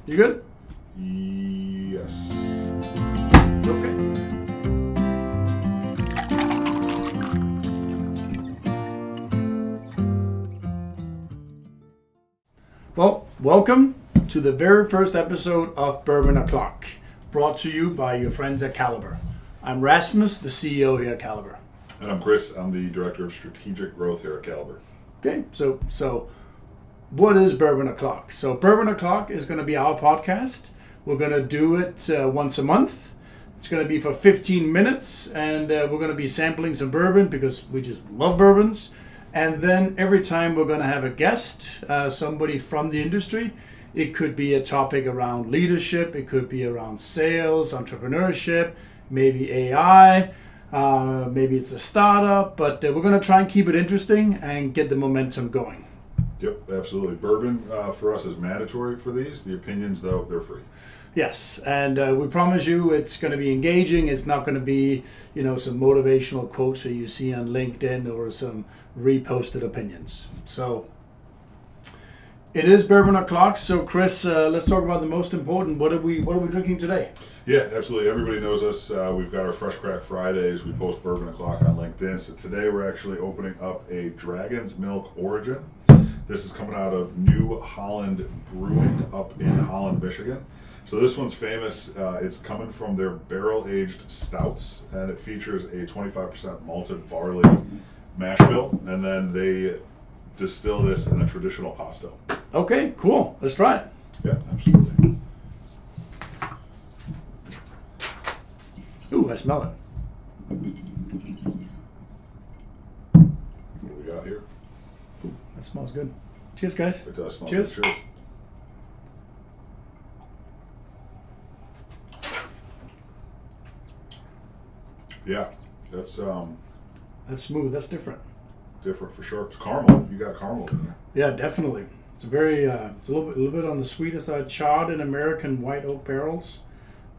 You good? Yes. Okay. Well, welcome to the very first episode of Bourbon O'Clock, brought to you by your friends at 𝐿𝐴𝐿. I'm Rasmus, the CEO here at 𝐿𝐴𝐿. And I'm Chris. I'm the Director of Strategic Growth here at 𝐿𝐴𝐿. Okay, so what is Bourbon O'Clock? So Bourbon O'Clock is going to be our podcast. We're going to do it once a month. It's going to be for 15 minutes, and we're going to be sampling some bourbon because we just love bourbons. And then every time we're going to have a guest, somebody from the industry. It could be a topic around leadership. It could be around sales, entrepreneurship, maybe AI. Maybe it's a startup, but we're going to try and keep it interesting and get the momentum going. Yep, absolutely. Bourbon for us is mandatory for these. The opinions, though, they're free. Yes, and we promise you it's going to be engaging. It's not going to be, some motivational quotes that you see on LinkedIn or some reposted opinions. So it is Bourbon O'Clock. So Chris, let's talk about the most important. What are we drinking today? Yeah, absolutely. Everybody knows us. We've got our Fresh Crack Fridays. We post Bourbon O'Clock on LinkedIn. So today we're actually opening up a Dragon's Milk Origin. This is coming out of New Holland Brewing up in Holland, Michigan. So this one's famous. It's coming from their barrel-aged stouts, and it features a 25% malted barley mash bill, and then they distill this in a traditional pasto. Okay, cool. Let's try it. Yeah, absolutely. Ooh, I smell it. What do we got here? Ooh, that smells good. Cheers, guys. It does smell Cheers. good. Cheers. Yeah, that's smooth. That's different. different for sure. It's caramel. You got caramel in there. Yeah, definitely. It's a very, it's a little bit on the sweeter side. Charred in American white oak barrels,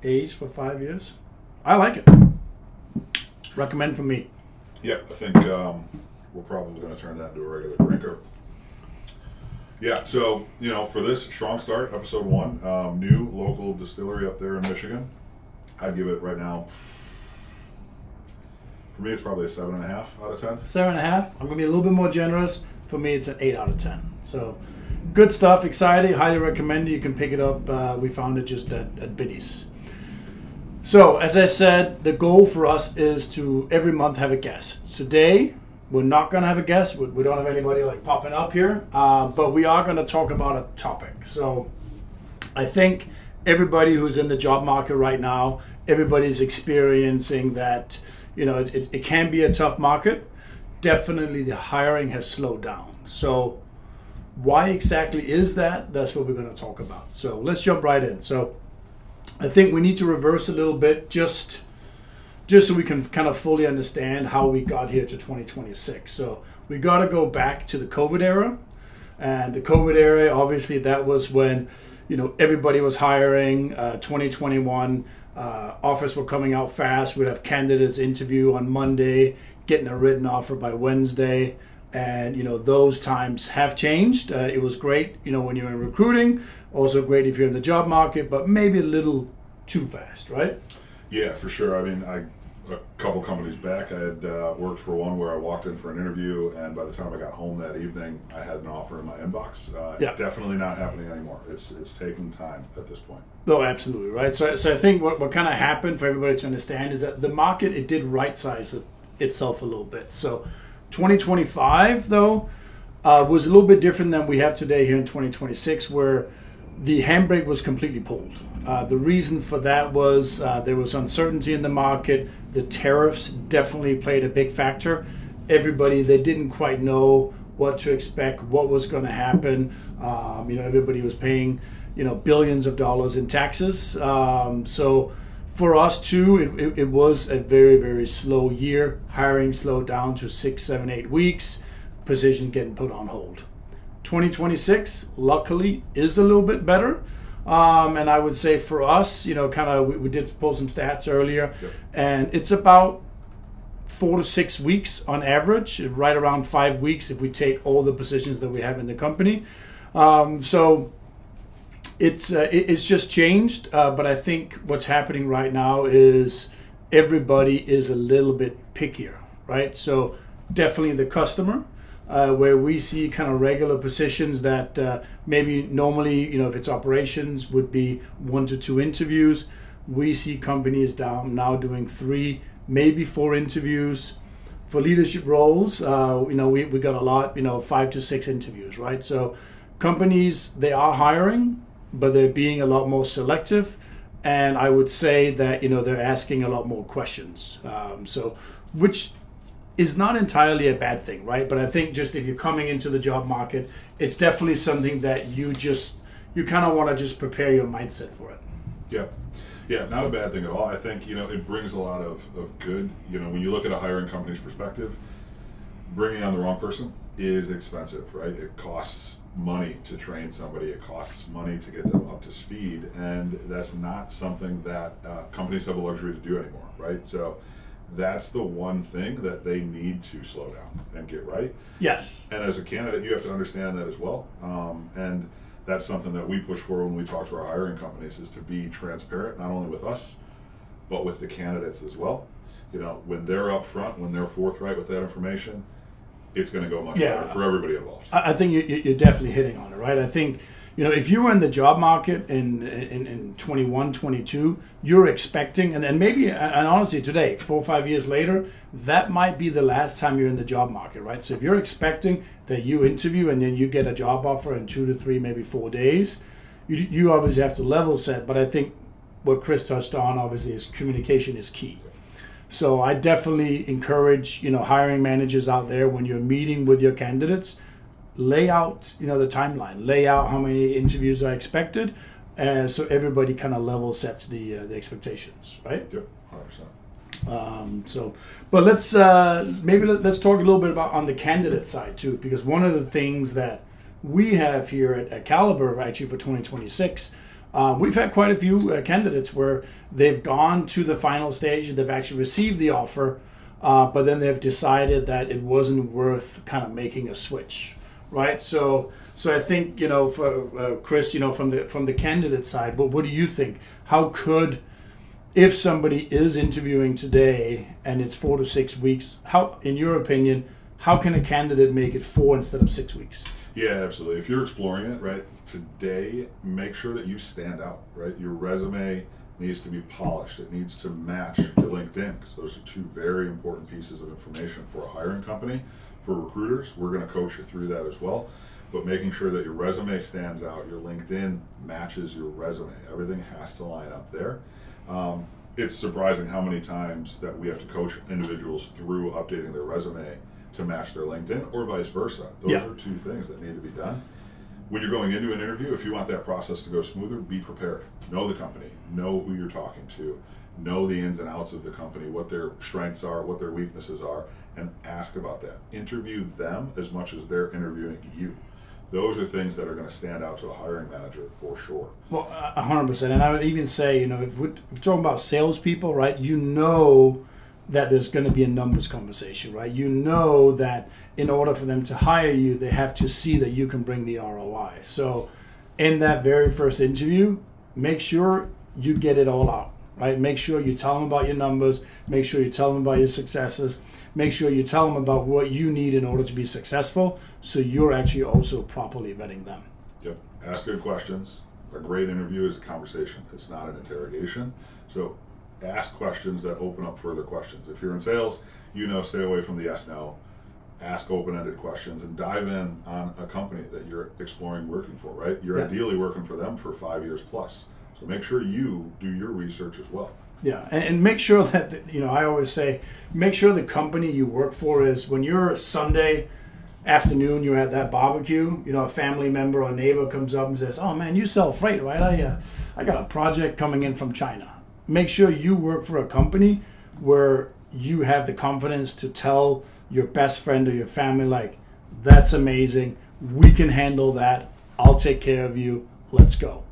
aged for 5 years. I like it. Recommend from me. Yeah, I think we're probably going to turn that into a regular drinker. Yeah, so, for this strong start, episode 1, new local distillery up there in Michigan. I'd give it right now, for me, it's probably a 7.5 out of 10. 7.5. I'm going to be a little bit more generous. For me, it's an 8 out of 10. So, good stuff. Exciting. Highly recommend it. You can pick it up. We found it just at Binny's. So, as I said, the goal for us is to every month have a guest. Today, we're not going to have a guest. We don't have anybody popping up here, but we are going to talk about a topic. So, I think everybody who's in the job market right now, everybody's experiencing that. It can be a tough market. Definitely, the hiring has slowed down. So, why exactly is that? That's what we're going to talk about. So, let's jump right in. So, I think we need to reverse a little bit just so we can kind of fully understand how we got here to 2026. So we got to go back to the COVID era. And the COVID era, obviously, that was when, everybody was hiring. 2021, offers were coming out fast. We'd have candidates interview on Monday, getting a written offer by Wednesday. And, those times have changed. It was great, when you're in recruiting. Also great if you're in the job market, but maybe a little too fast, right? Yeah, for sure. I mean, a couple companies back, I had worked for one where I walked in for an interview, and by the time I got home that evening, I had an offer in my inbox. Yeah. Definitely not happening anymore. It's taking time at this point. Oh, absolutely, right? So I think what kind of happened for everybody to understand is that the market, it did right-size itself a little bit. So 2025, though, was a little bit different than we have today here in 2026, where the handbrake was completely pulled. The reason for that was there was uncertainty in the market. The tariffs definitely played a big factor. Everybody, they didn't quite know what to expect, what was going to happen. Everybody was paying, billions of dollars in taxes. So for us too, it was a very, very slow year. Hiring slowed down to 6, 7, 8 weeks. Position getting put on hold. 2026, luckily, is a little bit better. And I would say for us, we did pull some stats earlier, Yep. and it's about 4 to 6 weeks on average, right around 5 weeks if we take all the positions that we have in the company. So It's just changed, but I think what's happening right now is everybody is a little bit pickier, right? So definitely the customer, where we see kind of regular positions that maybe normally, if it's operations, would be 1 to 2 interviews. We see companies now doing 3, maybe 4 interviews. For leadership roles, we got a lot, 5 to 6 interviews, right? So companies, they are hiring, but they're being a lot more selective. And I would say that, they're asking a lot more questions. Which is not entirely a bad thing, right? But I think just if you're coming into the job market, it's definitely something that you kind of want to just prepare your mindset for it. Yeah. Yeah, not a bad thing at all. I think, it brings a lot of good. When you look at a hiring company's perspective, bringing on the wrong person is expensive, right? It costs money to train somebody. It costs money to get them up to speed. And that's not something that companies have a luxury to do anymore, right? So that's the one thing that they need to slow down and get right. Yes. And as a candidate, you have to understand that as well. And that's something that we push for when we talk to our hiring companies, is to be transparent, not only with us, but with the candidates as well. When they're up front, when they're forthright with that information, it's going to go much better for everybody involved. I think you're definitely hitting on it, right? I think, if you were in the job market in 21, 22, you're expecting, and maybe, and honestly today, 4 or 5 years later, that might be the last time you're in the job market, right? So if you're expecting that you interview and then you get a job offer in 2 to 3, maybe 4 days, you obviously have to level set. But I think what Chris touched on, obviously, is communication is key. So I definitely encourage, hiring managers out there, when you're meeting with your candidates, lay out, the timeline, lay out how many interviews are expected, so everybody kind of level sets the expectations, right? Yep, 100%. But let's talk a little bit about on the candidate side too, because one of the things that we have here at Caliber, actually for 2026, we've had quite a few candidates where they've gone to the final stage, they've actually received the offer, but then they've decided that it wasn't worth kind of making a switch, right? So I think, for Chris, from the candidate side, what do you think? How could, if somebody is interviewing today and it's 4 to 6 weeks, how, in your opinion, how can a candidate make it 4 instead of 6 weeks? Yeah, absolutely. If you're exploring it, right, today, make sure that you stand out, right? Your resume needs to be polished. It needs to match your LinkedIn, because those are 2 very important pieces of information for a hiring company. For recruiters, we're going to coach you through that as well. But making sure that your resume stands out, your LinkedIn matches your resume. Everything has to line up there. It's surprising how many times that we have to coach individuals through updating their resume to match their LinkedIn, or vice versa. Those are 2 things that need to be done. When you're going into an interview, if you want that process to go smoother, be prepared. Know the company, know who you're talking to, know the ins and outs of the company, what their strengths are, what their weaknesses are, and ask about that. Interview them as much as they're interviewing you. Those are things that are going to stand out to a hiring manager for sure. Well, 100%. And I would even say, if we're talking about salespeople, right, that there's going to be a numbers conversation, right? That in order for them to hire you, they have to see that you can bring the ROI. So in that very first interview, make sure you get it all out, right? Make sure you tell them about your numbers. Make sure you tell them about your successes. Make sure you tell them about what you need in order to be successful, so you're actually also properly vetting them. Yep. Ask good questions. A great interview is a conversation. It's not an interrogation. So ask questions that open up further questions. If you're in sales, stay away from the yes, no. Ask open-ended questions and dive in on a company that you're exploring working for, right? You're ideally working for them for 5 years plus. So make sure you do your research as well. Yeah, and make sure that, I always say, make sure the company you work for is, when you're Sunday afternoon, you're at that barbecue, a family member or neighbor comes up and says, "Oh man, you sell freight, right? I got a project coming in from China." Make sure you work for a company where you have the confidence to tell your best friend or your family, like, "That's amazing. We can handle that. I'll take care of you. Let's go."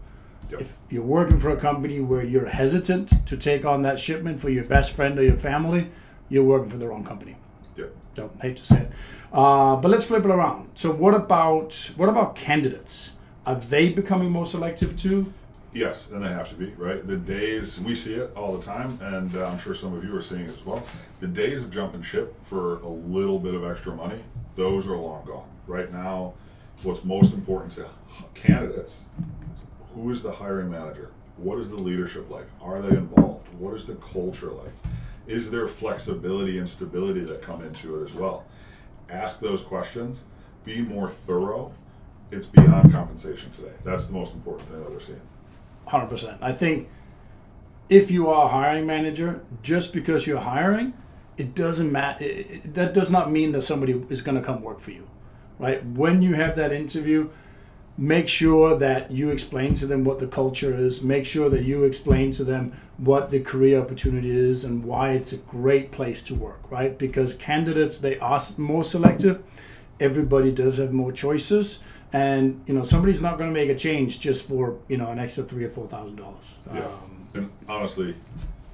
Yep. If you're working for a company where you're hesitant to take on that shipment for your best friend or your family, you're working for the wrong company. Yep. So I hate to say it, but let's flip it around. So what about candidates? are they becoming more selective too? Yes, and they have to be, right? The days, we see it all the time, and I'm sure some of you are seeing it as well. The days of jumping ship for a little bit of extra money, those are long gone. Right now, what's most important to candidates, who is the hiring manager? What is the leadership like? Are they involved? What is the culture like? Is there flexibility and stability that come into it as well? Ask those questions, be more thorough. It's beyond compensation today. That's the most important thing that we're seeing. 100%. I think if you are a hiring manager, just because you're hiring, it doesn't matter. That does not mean that somebody is going to come work for you, right? When you have that interview, make sure that you explain to them what the culture is. Make sure that you explain to them what the career opportunity is and why it's a great place to work, right? Because candidates, they are more selective. Everybody does have more choices. And somebody's not going to make a change just for an extra $3,000 or $4,000. Yeah, and honestly,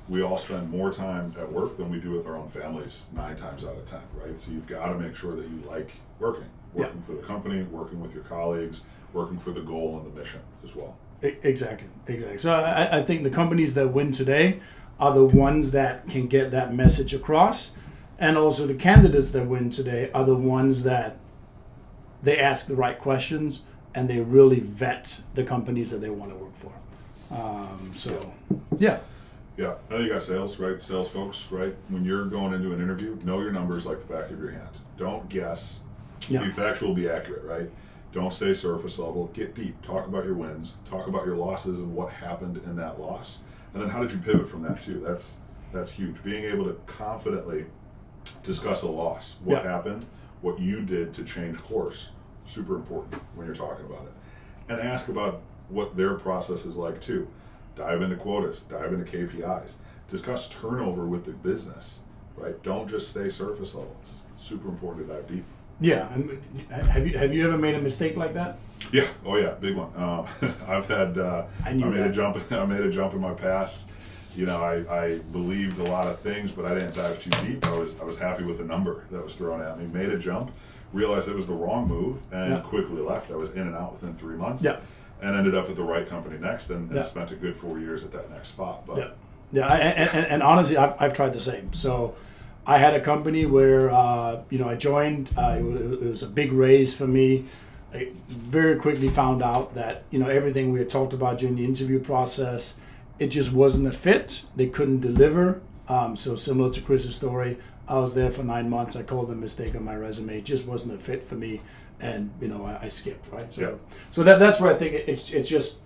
we all spend more time at work than we do with our own families 9 times out of 10, right? So you've got to make sure that you like working for the company, working with your colleagues, working for the goal and the mission as well. Exactly. So I think the companies that win today are the ones that can get that message across, and also the candidates that win today are the ones that they ask the right questions and they really vet the companies that they want to work for. Yeah. Yeah, I think you got sales, right? Sales folks, right? When you're going into an interview, know your numbers like the back of your hand. Don't guess. Be factual, be accurate, right? Don't stay surface level. Get deep. Talk about your wins. Talk about your losses and what happened in that loss. And then how did you pivot from that too? That's huge. Being able to confidently discuss a loss. What happened? What you did to change course. Super important when you're talking about it. And ask about what their process is like too. Dive into quotas, dive into KPIs. Discuss turnover with the business, right? Don't just stay surface level. It's super important to dive deep. Yeah. Have you ever made a mistake like that? Yeah. Oh yeah, big one. I've had. I made a jump. I made a jump in my past. I believed a lot of things, but I didn't dive too deep. I was happy with the number that was thrown at me. Made a jump, realized it was the wrong move, and quickly left. I was in and out within 3 months. Yeah. And ended up at the right company next, and spent a good 4 years at that next spot. But and honestly, I've tried the same. So I had a company where I joined. It was a big raise for me. I very quickly found out that everything we had talked about during the interview process, it just wasn't a fit. They couldn't deliver. So similar to Chris's story, I was there for 9 months. I called a mistake on my resume. It just wasn't a fit for me. And I skipped, right? So that's where I think it's just,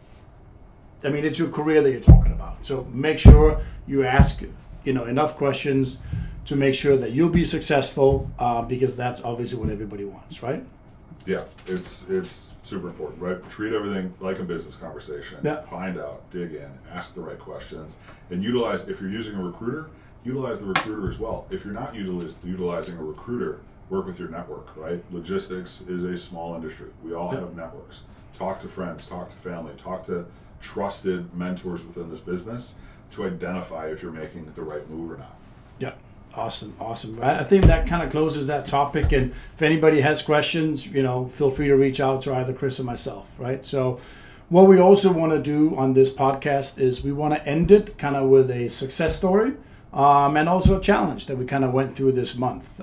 it's your career that you're talking about. So make sure you ask enough questions to make sure that you'll be successful, because that's obviously what everybody wants, right? Yeah, it's super important, right? Treat everything like a business conversation. Yeah. Find out, dig in, ask the right questions, and utilize. If you're using a recruiter, utilize the recruiter as well. If you're not utilizing a recruiter, work with your network, right? Logistics is a small industry. We all have networks. Talk to friends, talk to family, talk to trusted mentors within this business to identify if you're making the right move or not. Yeah, awesome. I think that kind of closes that topic. And if anybody has questions, feel free to reach out to either Chris or myself, right? So what we also want to do on this podcast is we want to end it kind of with a success story. And also a challenge that we kind of went through this month.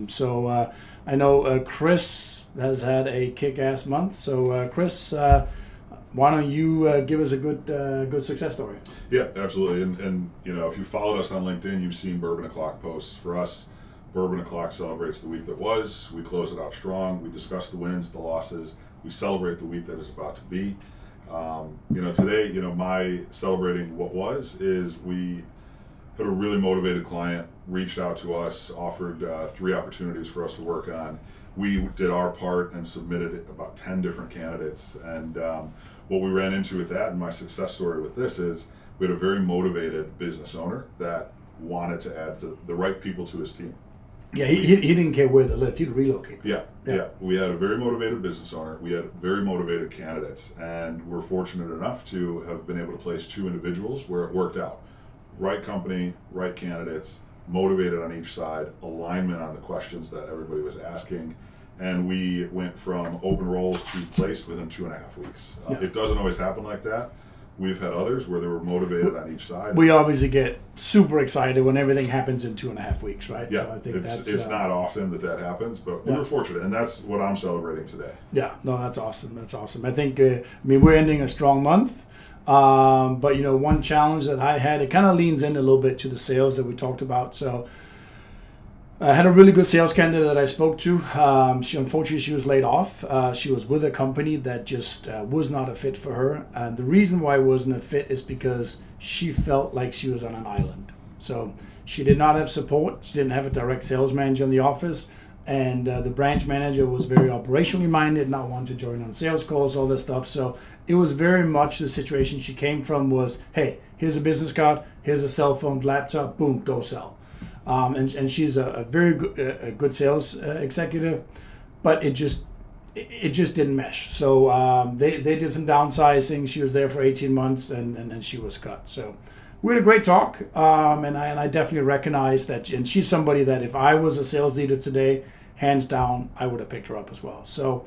So I know Chris has had a kick-ass month. So Chris, why don't you give us a good success story? Yeah, absolutely. And if you followed us on LinkedIn, you've seen Bourbon O'Clock posts. For us, Bourbon O'Clock celebrates the week that was. We close it out strong. We discuss the wins, the losses. We celebrate the week that is about to be. Today, my celebrating what was is we had a really motivated client, reached out to us, offered 3 opportunities for us to work on. We did our part and submitted about 10 different candidates. And what we ran into with that, and my success story with this, is we had a very motivated business owner that wanted to add the right people to his team. Yeah, he didn't care where they lived. He'd relocate. Yeah. We had a very motivated business owner. We had very motivated candidates. And we're fortunate enough to have been able to place 2 individuals where it worked out. Right company, right candidates, motivated on each side, alignment on the questions that everybody was asking, and we went from open roles to placed within 2.5 weeks. It doesn't always happen like that. We've had others where they were motivated on each side. We obviously get super excited when everything happens in 2.5 weeks, right? Yeah, so I think it's not often that happens, but we were fortunate, and that's what I'm celebrating today. Yeah, no, that's awesome. That's awesome. I think, we're ending a strong month, but one challenge that I had, it kind of leans in a little bit to the sales that we talked about. So I had a really good sales candidate that I spoke to. Unfortunately, she was laid off. She was with a company that just was not a fit for her. And the reason why it wasn't a fit is because she felt like she was on an island. So she did not have support. She didn't have a direct sales manager in the office. And the branch manager was very operationally minded, not wanting to join on sales calls, all this stuff. So it was very much the situation she came from was, hey, here's a business card, here's a cell phone, laptop, boom, go sell. And she's a very good sales executive, but it just didn't mesh. So they did some downsizing. She was there for 18 months, and she was cut. So we had a great talk, and I definitely recognize that. And she's somebody that if I was a sales leader today, hands down, I would have picked her up as well. So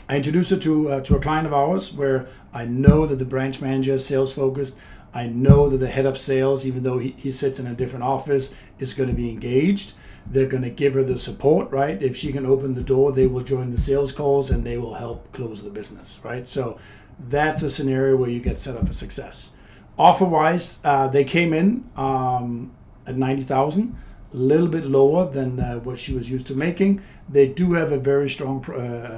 I introduced her to a client of ours where I know that the branch manager is sales focused. I know that the head of sales, even though he sits in a different office, is going to be engaged. They're going to give her the support, right? If she can open the door, they will join the sales calls and they will help close the business, right? So that's a scenario where you get set up for success. Offer-wise, they came in at $90,000, a little bit lower than what she was used to making. They do have a very strong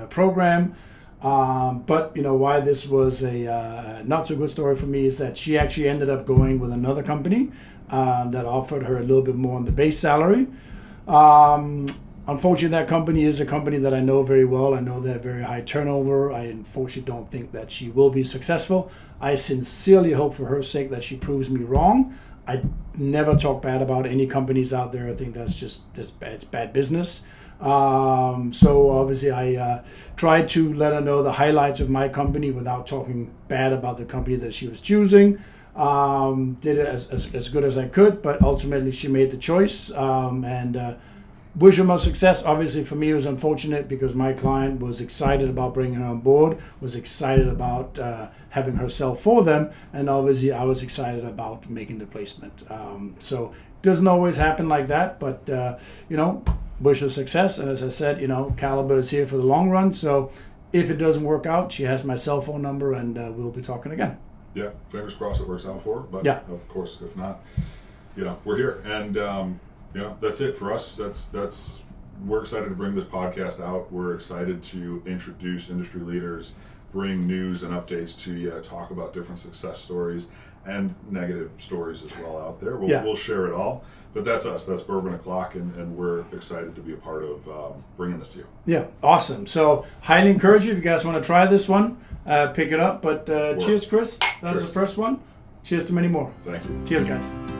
program. But why this was a not so good story for me is that she actually ended up going with another company that offered her a little bit more on the base salary. Unfortunately, that company is a company that I know very well. I know they have very high turnover. I unfortunately don't think that she will be successful. I sincerely hope for her sake that she proves me wrong. I never talk bad about any companies out there. I think it's bad business. So obviously I tried to let her know the highlights of my company without talking bad about the company that she was choosing. Did it as good as I could, but ultimately she made the choice, and wish her much success. Obviously for me it was unfortunate because my client was excited about bringing her on board, was excited about having her sell for them, and obviously I was excited about making the placement. So it doesn't always happen like that, but wish her success. And as I said, Caliber is here for the long run. So if it doesn't work out, she has my cell phone number, and we'll be talking again. Yeah, fingers crossed it works out for her. But of course, if not, we're here, and that's it for us. That's we're excited to bring this podcast out. We're excited to introduce industry leaders, bring news and updates to you, talk about different success stories and negative stories as well out there. We'll share it all. But that's us. That's Bourbon O'Clock, and we're excited to be a part of bringing this to you. Yeah, awesome. So highly encourage you if you guys want to try this one, pick it up. But cheers, Chris. That was the first one. Cheers to many more. Thank you. Cheers, guys.